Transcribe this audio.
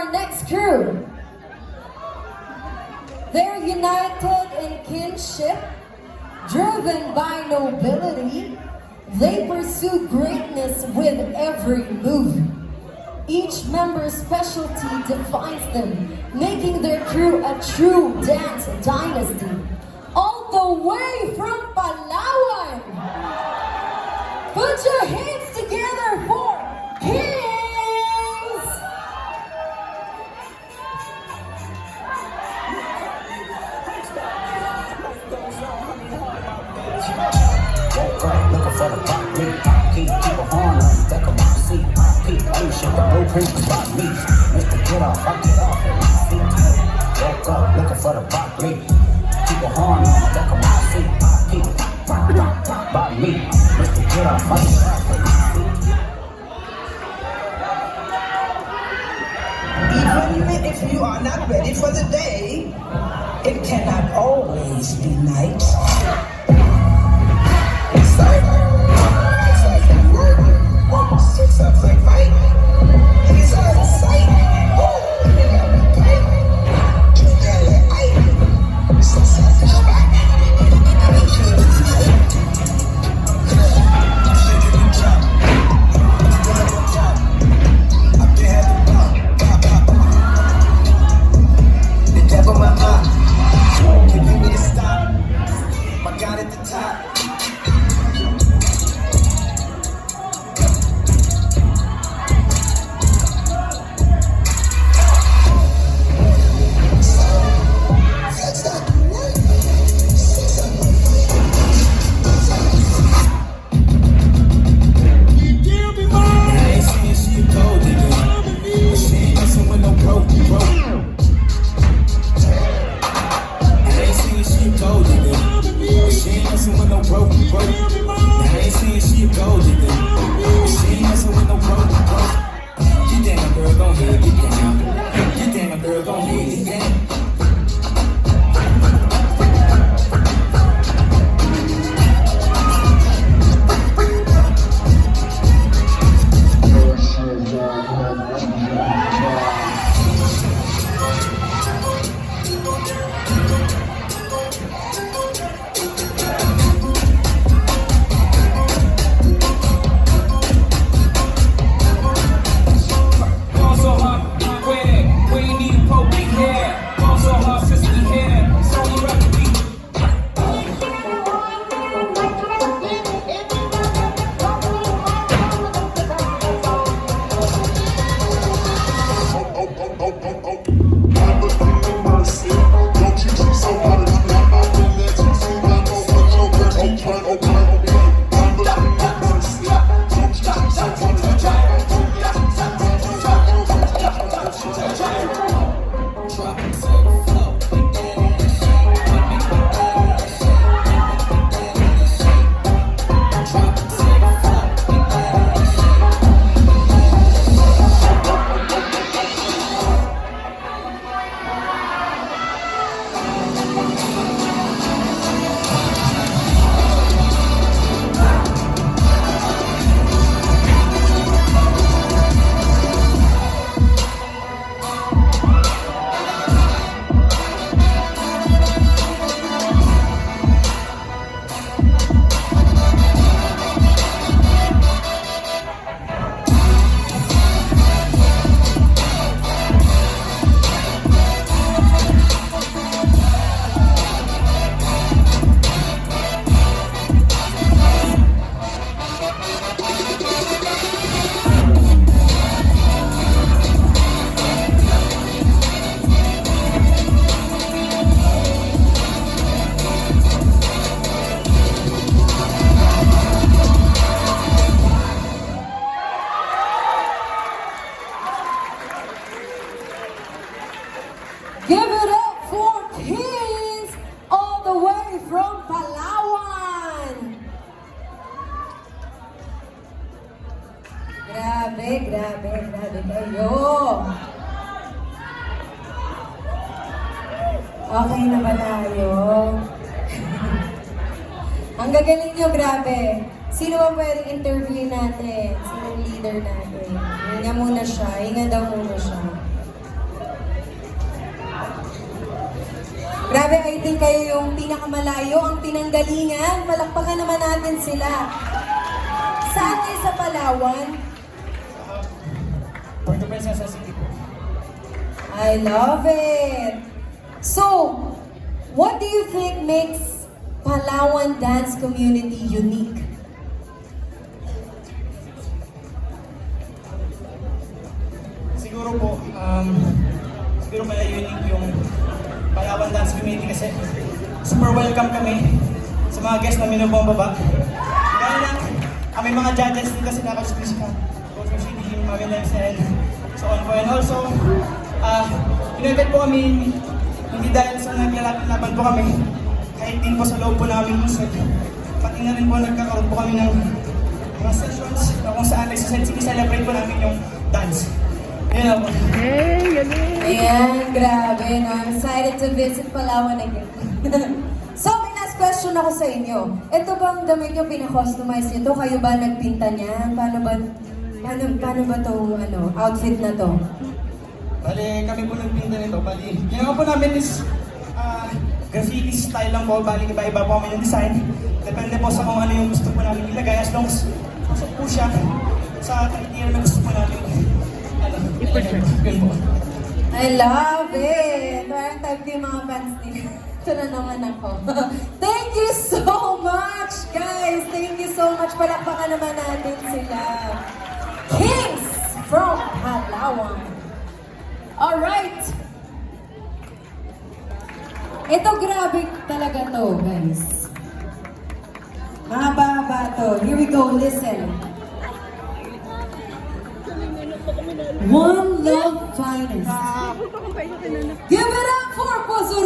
our next crew. They're united in kinship, driven by nobility. They pursue greatness with every move. Each member's specialty defines them, making their crew a true dance dynasty. All the way from Palawan! Put your hands together for Kings! Looking for the pop beat. Keep a horn on the back of my seat. Keep shake the blueprint to spot me. Mr. Get off, I get off at my feet. Woke up looking for the pop beat. Keep a horn on the back of my seat. Keep by me. Mr. Get off, I get off at my feet. Even if you are not ready for the day, it cannot always be night. Six ups like fight. Niggas out of sight. They got me tight. Just got it tight. So satisfied. I'm sure it's tight. I'm sure you can jump. Up there at the top. The devil my eye. Can you me to stop? My God at the top. Give it up for Kings all the way from Palawan! Grabe kayo! Okay na ba tayo? Ang gagaling nyo, grabe. Sino ba pwedeng interview natin? Sino ang leader natin? Hinga muna siya. Hinga daw muna siya. Grabe, I think kayo yung pinakamalayo, ang pinanggalingan. Palakpakan naman natin sila. Saan kayo sa Palawan? Puerto Princesa City po. I love it! So, what do you think makes Palawan dance community unique? Siguro po, siguro kaya unique yung Palawan Dance Community kasi super welcome kami sa mga guests na minubumbaba. Kaya lang, may mga judges din kasi na Coach Chris Coach City, Mami Lemsen, so on po. And also, in-invite po kami, hindi dahil sa naglalapit-laban po kami, kahit din po sa loob po namin music, pati na rin po nagkakaroon po kami ng mga sessions na kung saan celebrate po namin yung dance. Yun ako. Ayan, grabe. No? I'm excited to visit Palawan again. So, may last question ako sa inyo. Ito bang damit yung pina-customize nyo to? Kayo ba nagpinta niyan? Paano ba itong outfit na to? Bali, kami po nagpinta nito. Bali, ginawa po namin is graffiti style lang po. Bali, iba-iba po kami yung design. Depende po sa kung ano yung gusto po namin ilagay. As long as pasok po siya sa criteria na gusto po namin. Yun po. I love it! Parang type ko yung mga fans nila. Ito na naman ako. Thank you so much, guys! Thank you so much. Palakpakan naman natin sila. Kings from Palawan. Alright! Ito grabe talaga to, guys. Mahaba-haba to. Here we go, listen. One Love Finest. Give it up for Pozo